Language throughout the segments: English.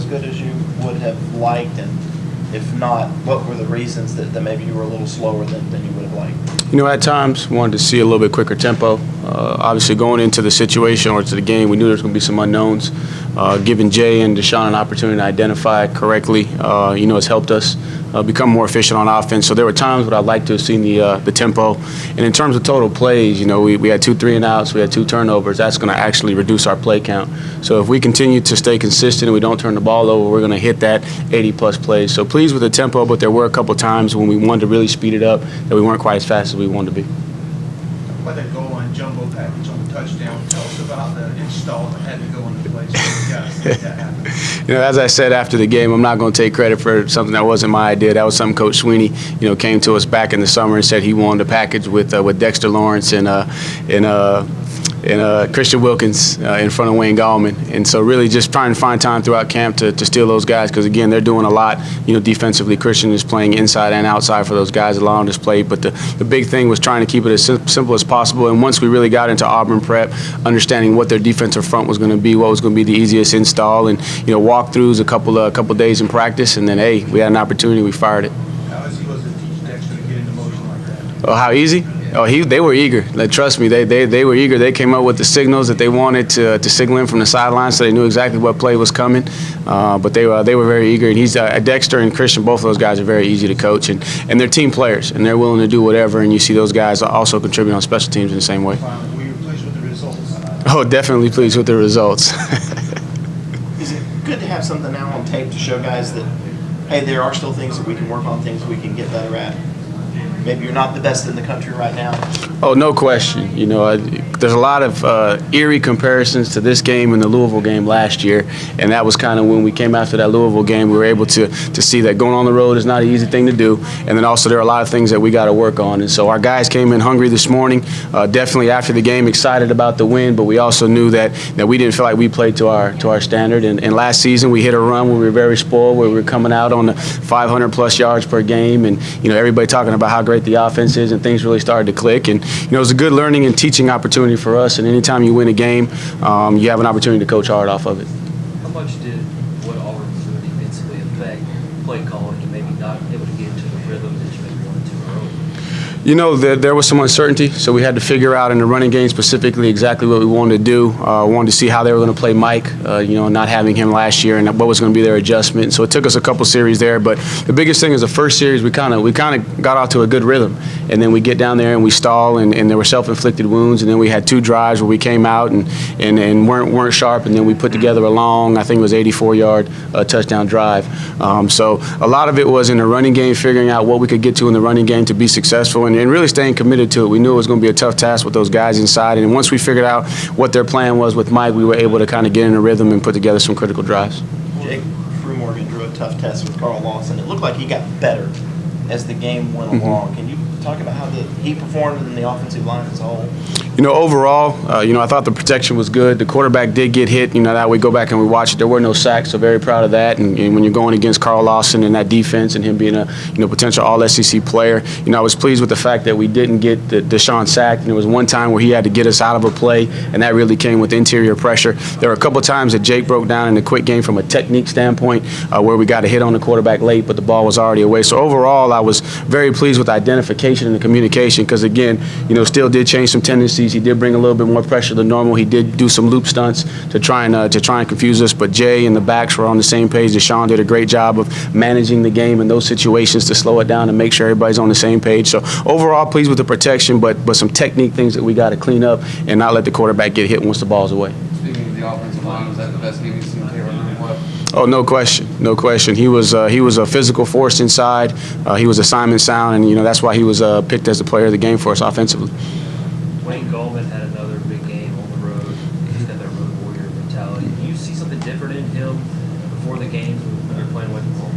good as you would have liked? And if not, what were the reasons that maybe you were a little slower than you would have liked? You know, at times, wanted to see a little bit quicker tempo. Obviously, going into the situation or to the game, we knew there was going to be some unknowns. Giving Jay and Deshaun an opportunity to identify correctly, has helped us become more efficient on offense. So there were times where I'd like to have seen the tempo. And in terms of total plays, we had 2 3-and-outs, we had 2 turnovers. That's going to actually reduce our play count. So if we continue to stay consistent and we don't turn the ball over, we're going to hit that 80-plus plays. So pleased with the tempo, but there were a couple times when we wanted to really speed it up that we weren't quite as fast as we wanted to be. About that goal line jumbo package on the touchdown, tell us about the install that had to go into place. That happened. As I said after the game, I'm not going to take credit for something that wasn't my idea. That was something Coach Sweeney, came to us back in the summer and said he wanted a package with Dexter Lawrence and Christian Wilkins in front of Wayne Gallman. And so really just trying to find time throughout camp to steal those guys because, again, they're doing a lot. Defensively, Christian is playing inside and outside for those guys along this play. But the big thing was trying to keep it as simple as possible. And once we really got into Auburn prep, understanding what their defensive front was going to be, what was going to be the easiest install, and, walkthroughs a couple days in practice. And then, hey, we had an opportunity, we fired it. How easy was it to teach Dexter to get into motion like that? Oh, how easy? Oh, they were eager. Like, trust me, they were eager. They came up with the signals that they wanted to signal in from the sideline, so they knew exactly what play was coming. But they were very eager. And he's Dexter and Christian. Both of those guys are very easy to coach, and they're team players, and they're willing to do whatever. And you see those guys also contribute on special teams in the same way. Were you pleased with the results? Oh, definitely pleased with the results. Is it good to have something now on tape to show guys that, hey, there are still things that we can work on, things we can get better at? Maybe you're not the best in the country right now. Oh, no question. There's a lot of eerie comparisons to this game and the Louisville game last year, and that was kind of when we came after that Louisville game. We were able to see that going on the road is not an easy thing to do, and then also there are a lot of things that we got to work on. And so our guys came in hungry this morning, definitely after the game, excited about the win, but we also knew that we didn't feel like we played to our standard. And last season we hit a run where we were very spoiled, where we were coming out on the 500-plus yards per game, and everybody talking about how great the offense is, and things really started to click. And it was a good learning and teaching opportunity for us. And anytime you win a game, you have an opportunity to coach hard off of it. How much did what Auburn was doing defensively affect play calling and maybe not able to get into the rhythm that you maybe wanted to early? There was some uncertainty, so we had to figure out in the running game specifically exactly what we wanted to do. Wanted to see how they were going to play Mike, not having him last year, and what was going to be their adjustment. So it took us a couple series there, but the biggest thing is the first series we kind of got off to a good rhythm, and then we get down there and we stall, and there were self-inflicted wounds, and then we had 2 drives where we came out and weren't sharp, and then we put together a long, I think it was 84-yard touchdown drive. So a lot of it was in the running game, figuring out what we could get to in the running game to be successful, and really staying committed to it. We knew it was going to be a tough task with those guys inside, and once we figured out what their plan was with Mike, we were able to kind of get in a rhythm and put together some critical drives. Jake Morgan drew a tough test with Carl Lawson. It looked like he got better as the game went along. Can you talk about how he performed in the offensive line as a whole? Overall, I thought the protection was good. The quarterback did get hit. That we go back and we watch it. There were no sacks, so very proud of that. And when you're going against Carl Lawson and that defense and him being a potential All-SEC player, I was pleased with the fact that we didn't get Deshaun sacked. And there was one time where he had to get us out of a play, and that really came with interior pressure. There were a couple times that Jake broke down in the quick game from a technique standpoint where we got a hit on the quarterback late, but the ball was already away. So overall, I was very pleased with the identification and the communication because, again, still did change some tendencies. He did bring a little bit more pressure than normal. He did do some loop stunts to try and confuse us. But Jay and the backs were on the same page. Deshaun did a great job of managing the game in those situations to slow it down and make sure everybody's on the same page. So overall, pleased with the protection, but some technique things that we got to clean up and not let the quarterback get hit once the ball's away. Speaking of the offensive line, was that the best game you've seen here running well? Oh, no question, no question. He was a physical force inside. He was assignment sound, and that's why he was picked as the player of the game for us offensively. Wayne Gallman had another big game on the road. He's got that road warrior mentality. Do you see something different in him before the games when you're playing away from home?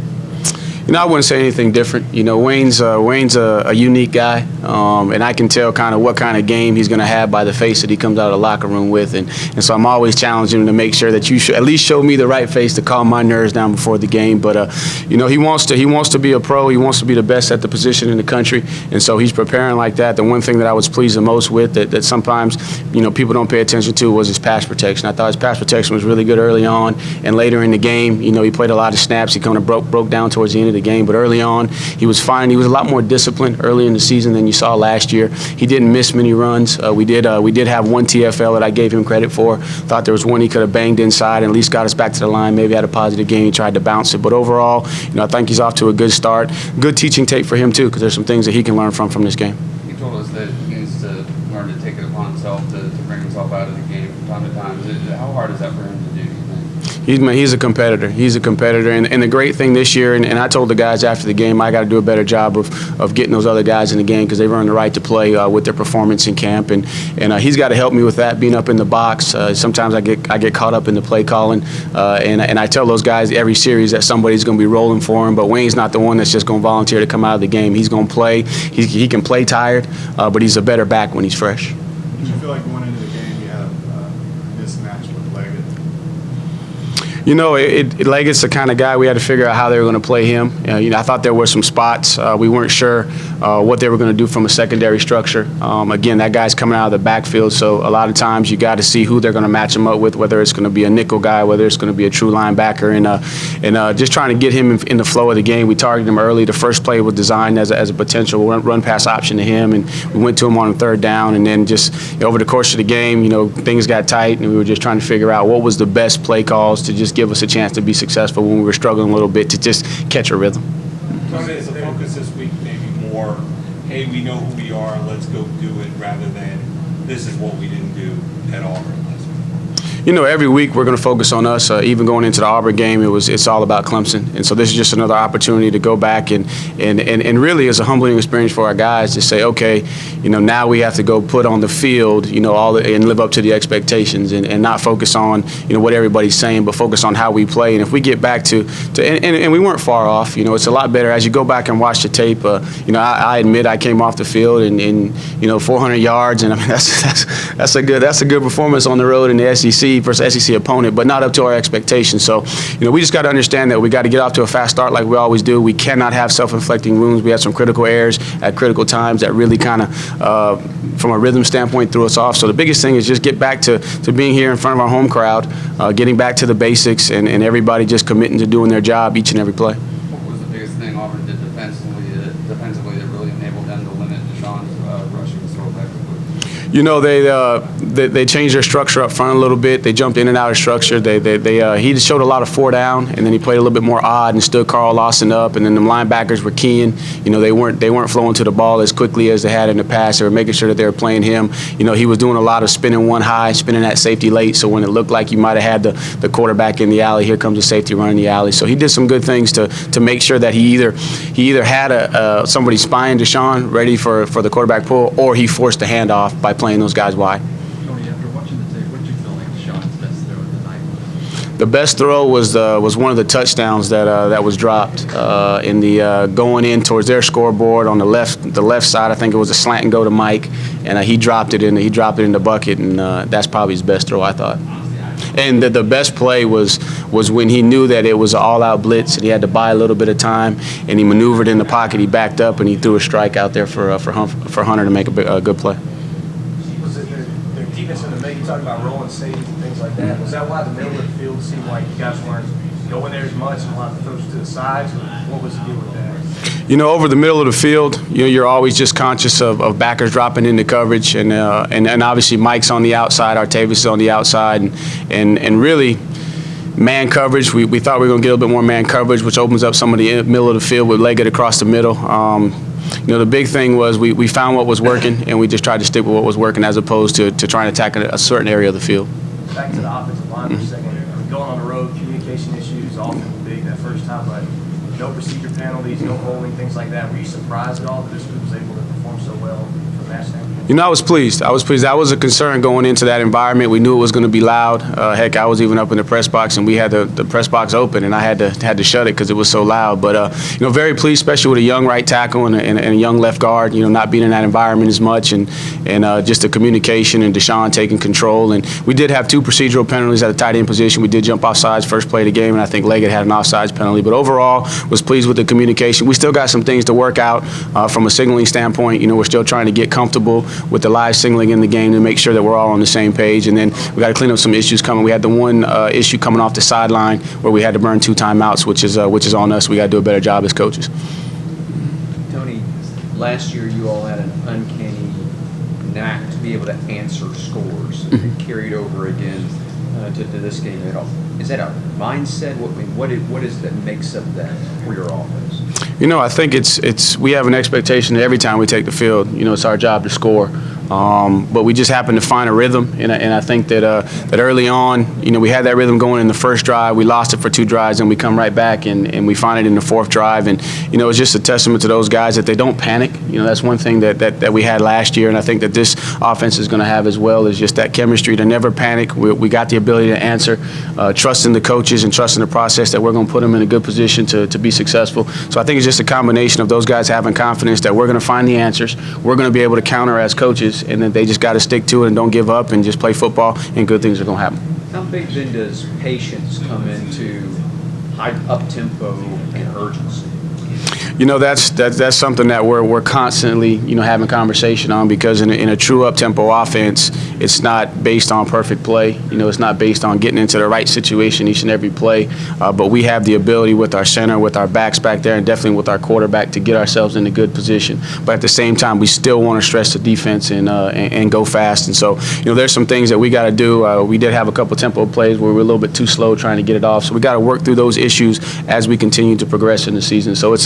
I wouldn't say anything different. Wayne's a unique guy, and I can tell kind of what kind of game he's going to have by the face that he comes out of the locker room with, and so I'm always challenging him to make sure that you should at least show me the right face to calm my nerves down before the game. But he wants to be a pro. He wants to be the best at the position in the country, and so he's preparing like that. The one thing that I was pleased the most with that sometimes people don't pay attention to was his pass protection. I thought his pass protection was really good early on, and later in the game, he played a lot of snaps. He kind of broke down towards the end of the game, but early on he was fine. He was a lot more disciplined early in the season than you saw last year. He didn't miss many runs. We did have one TFL that I gave him credit for. Thought there was one he could have banged inside and at least got us back to the line. Maybe had a positive game. He tried to bounce it, but overall, I think he's off to a good start. Good teaching tape for him too, because there's some things that he can learn from this game. He told us that he needs to learn to take it upon himself to bring himself out of the game from time to time. How hard is that for him to do, you think? He's a competitor. He's a competitor, and the great thing this year, and I told the guys after the game, I got to do a better job of getting those other guys in the game because they've earned the right to play with their performance in camp, and he's got to help me with that, being up in the box. Sometimes I get caught up in the play calling, and I tell those guys every series that somebody's going to be rolling for him, but Wayne's not the one that's just going to volunteer to come out of the game. He's going to play. He can play tired, but he's a better back when he's fresh. Did you feel like going into the game you had a mismatch with Elliott? Leggett's the kind of guy we had to figure out how they were going to play him. I thought there were some spots. We weren't sure what they were going to do from a secondary structure. Again, that guy's coming out of the backfield, so a lot of times you got to see who they're going to match him up with, whether it's going to be a nickel guy, whether it's going to be a true linebacker, and just trying to get him in the flow of the game. We targeted him early. The first play was designed as a potential run-pass option to him, and we went to him on third down, and then just over the course of the game, things got tight, and we were just trying to figure out what was the best play calls to just give us a chance to be successful when we were struggling a little bit to just catch a rhythm. Tony, is the focus this week maybe more, hey, we know who we are, let's go do it, rather than this is what we didn't do at Auburn last week? Every week we're going to focus on us. Even going into the Auburn game, it's all about Clemson, and so this is just another opportunity to go back and really it's a humbling experience for our guys to say, okay, now we have to go put on the field, and live up to the expectations, and not focus on what everybody's saying, but focus on how we play. And if we get back to we weren't far off. It's a lot better as you go back and watch the tape. I admit I came off the field and 400 yards, and I mean that's a good performance on the road in the SEC versus SEC opponent, but not up to our expectations. So, we just got to understand that we got to get off to a fast start like we always do. We cannot have self-inflicting wounds. We had some critical errors at critical times that really kind of, from a rhythm standpoint, threw us off. So the biggest thing is just get back to being here in front of our home crowd, getting back to the basics, and everybody just committing to doing their job each and every play. What was the biggest thing Auburn did defensively that really enabled them to limit Deshaun's rushing so effectively? They changed their structure up front a little bit. They jumped in and out of structure. He just showed a lot of 4 down, and then he played a little bit more odd and stood Carl Lawson up. And then the linebackers were keying. They weren't flowing to the ball as quickly as they had in the past. They were making sure that they were playing him. He was doing a lot of spinning one high, spinning that safety late. So when it looked like you might have had the quarterback in the alley, here comes the safety running the alley. So he did some good things to make sure that he either had somebody spying Deshaun ready for the quarterback pull, or he forced the handoff by playing those guys wide. Tony, after watching the tape, what did you feel like Deshaun's best throw of the night was? The best throw was one of the touchdowns that was dropped in the going in towards their scoreboard on the left side. I think it was a slant and go to Mike, and he dropped it in the bucket, and that's probably his best throw, I thought. And the best play was when he knew that it was an all-out blitz and he had to buy a little bit of time, and he maneuvered in the pocket, he backed up, and he threw a strike out there for Hunter to make a good play. Was it their defense in the middle? You talked about rolling safeties and things like that. Was that why the middle of the field seemed like you guys weren't going there as much and a lot of throws to the sides? Or what was the deal with that? Over the middle of the field, you're always just conscious of backers dropping into coverage, and obviously Mike's on the outside, Artavis is on the outside, and really man coverage. We thought we were going to get a little bit more man coverage, which opens up some of the middle of the field with Leggett across the middle. The big thing was we found what was working, and we just tried to stick with what was working as opposed to trying to attack a certain area of the field. Back to the offensive line for a second. Going on the road, communication issues, often big that first time, but no procedure penalties, no holding, things like that. Were you surprised at all that this group was able to perform so well for from that standpoint? You know, I was pleased. That was a concern going into that environment. We knew it was going to be loud. Heck, I was even up in the press box, and we had the press box open, and I had to shut it because it was so loud. But you know, very pleased, especially with a young right tackle and a young left guard. You know, not being in that environment as much, and just the communication and Deshaun taking control. And we did have 2 procedural penalties at the tight end position. We did jump offsides first play of the game, and I think Elliott had an offsides penalty. But overall, was pleased with the communication. We still got some things to work out from a signaling standpoint. You know, we're still trying to get comfortable with the live signaling in the game to make sure that we're all on the same page. And then we got to clean up some issues coming. We had the one issue coming off the sideline where we had to burn 2 timeouts, which is on us. We got to do a better job as coaches. Tony, last year you all had an uncanny knack to be able to answer scores and carried over again to this game at all. Is that a mindset? What is that makes up that for your offense? You know, I think it's we have an expectation that every time we take the field, you know, it's our job to score. But we just happen to find a rhythm, and I think that early on, you know, we had that rhythm going in the first drive. We lost it for 2 drives, and we come right back and we find it in the 4th drive. And you know, it's just a testament to those guys that they don't panic. You know, that's one thing that we had last year, and I think that this offense is going to have as well, is just that chemistry to never panic. We got the ability to answer, trusting the coaches and trusting the process that we're going to put them in a good position to be successful. So I think it's just a combination of those guys having confidence that we're going to find the answers. We're going to be able to counter as coaches, and then they just got to stick to it and don't give up and just play football, and good things are going to happen. How big then does patience come into high up-tempo and urgency? You know, that's something that we're constantly, you know, having conversation on, because in a true up-tempo offense, it's not based on perfect play. You know, it's not based on getting into the right situation each and every play. But we have the ability with our center, with our backs back there, and definitely with our quarterback to get ourselves in a good position. But at the same time, we still want to stress the defense and go fast. And so, you know, there's some things that we got to do. We did have a couple tempo plays where we were a little bit too slow trying to get it off. So we got to work through those issues as we continue to progress in the season. So it's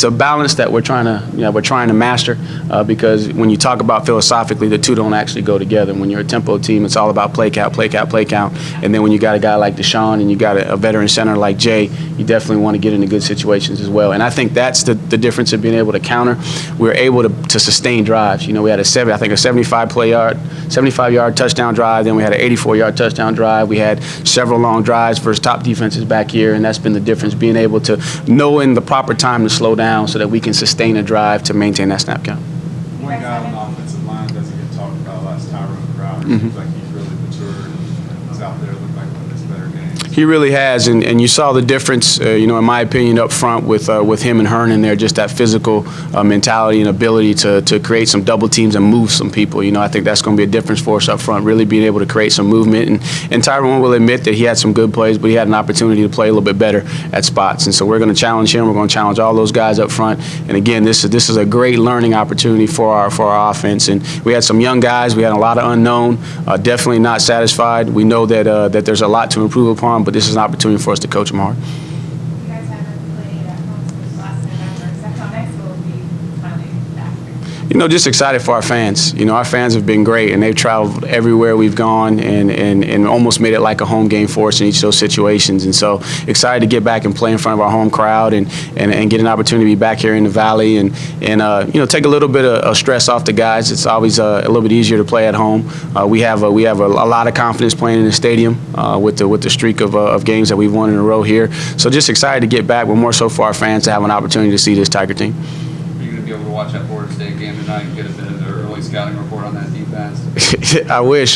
a balance that we're trying to master, because when you talk about philosophically, the two don't actually go together. When you're a tempo team, it's all about play count, and then when you got a guy like Deshaun and you got a veteran center like Jay, you definitely want to get into good situations as well. And I think that's the difference of being able to counter. We're able to sustain drives. You know, we had a 75-yard touchdown drive, then we had an 84-yard touchdown drive. We had several long drives versus top defenses back here, and that's been the difference, being able to know in the proper time to slow down so that we can sustain a drive to maintain that snap count. One guy on the offensive line doesn't get talked about a lot is Tyrone Crowder. Seems like he's really matured and is out there looking like one of his better games. He really has, and you saw the difference, you know, in my opinion, up front with him and Hernan there, just that physical mentality and ability to create some double teams and move some people. You know, I think that's going to be a difference for us up front, really being able to create some movement. And Tyrone will admit that he had some good plays, but he had an opportunity to play a little bit better at spots. And so we're going to challenge him. We're going to challenge all those guys up front. And again, this is a great learning opportunity for our offense. And we had some young guys. We had a lot of unknown. Definitely not satisfied. We know that there's a lot to improve upon, but this is an opportunity for us to coach them hard. You guys haven't played at home since last November, so how next will be finally back? You know, just excited for our fans. You know, our fans have been great, and they've traveled everywhere we've gone and almost made it like a home game for us in each of those situations. And so excited to get back and play in front of our home crowd and get an opportunity to be back here in the Valley and you know, take a little bit of stress off the guys. It's always a little bit easier to play at home. We have a lot of confidence playing in the stadium with the streak of games that we've won in a row here. So just excited to get back, but more so for our fans to have an opportunity to see this Tiger team. Are you going to be able to watch that Florida State game tonight and get a bit of the early scouting report on that defense? I wish.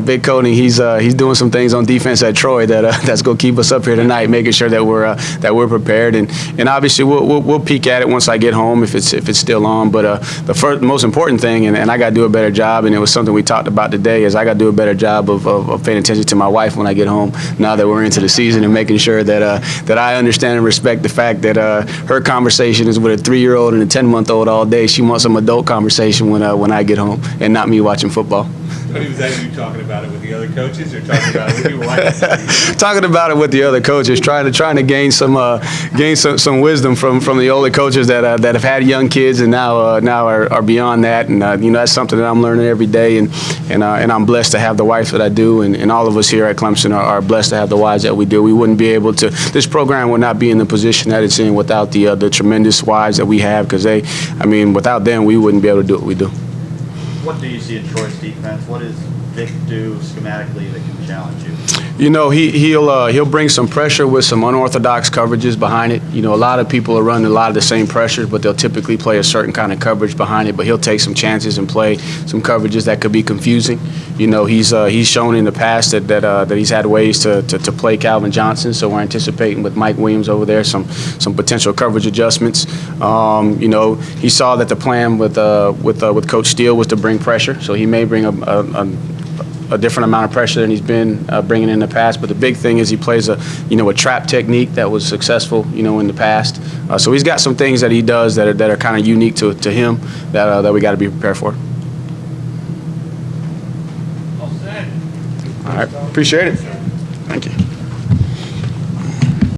Big Cody, he's doing some things on defense at Troy that's going to keep us up here tonight, making sure that we're prepared. And obviously we'll peek at it once I get home if it's still on. But the most important thing, and I got to do a better job, and it was something we talked about today, is I got to do a better job of paying attention to my wife when I get home. Now that we're into the season, and making sure that I understand and respect the fact that her conversation is with a 3-year-old and a 10-month-old all day. She wants some adult conversation when I get home, and not me watching football. Tony, was that you talking about it with the other coaches, or talking about it with your wife? Talking about it with the other coaches, trying to gain some wisdom from the older coaches that have had young kids and now are beyond that. And you know, that's something that I'm learning every day. And I'm blessed to have the wife that I do, and all of us here at Clemson are blessed to have the wives that we do. We wouldn't be able to. This program would not be in the position that it's in without the tremendous wives that we have, because without them, we wouldn't be able to do what we do. What do you see in Troy's defense? What does Vic do schematically that can challenge you? You know, he'll bring some pressure with some unorthodox coverages behind it. You know, a lot of people are running a lot of the same pressures, but they'll typically play a certain kind of coverage behind it. But he'll take some chances and play some coverages that could be confusing. You know, he's shown in the past that he's had ways to play Calvin Johnson. So we're anticipating with Mike Williams over there some potential coverage adjustments. You know, he saw that the plan with Coach Steele was to bring pressure, so he may bring a different amount of pressure than he's been bringing in the past. But the big thing is he plays a trap technique that was successful, in the past. So he's got some things that he does that are kind of unique to him that we got to be prepared for. All right, appreciate it.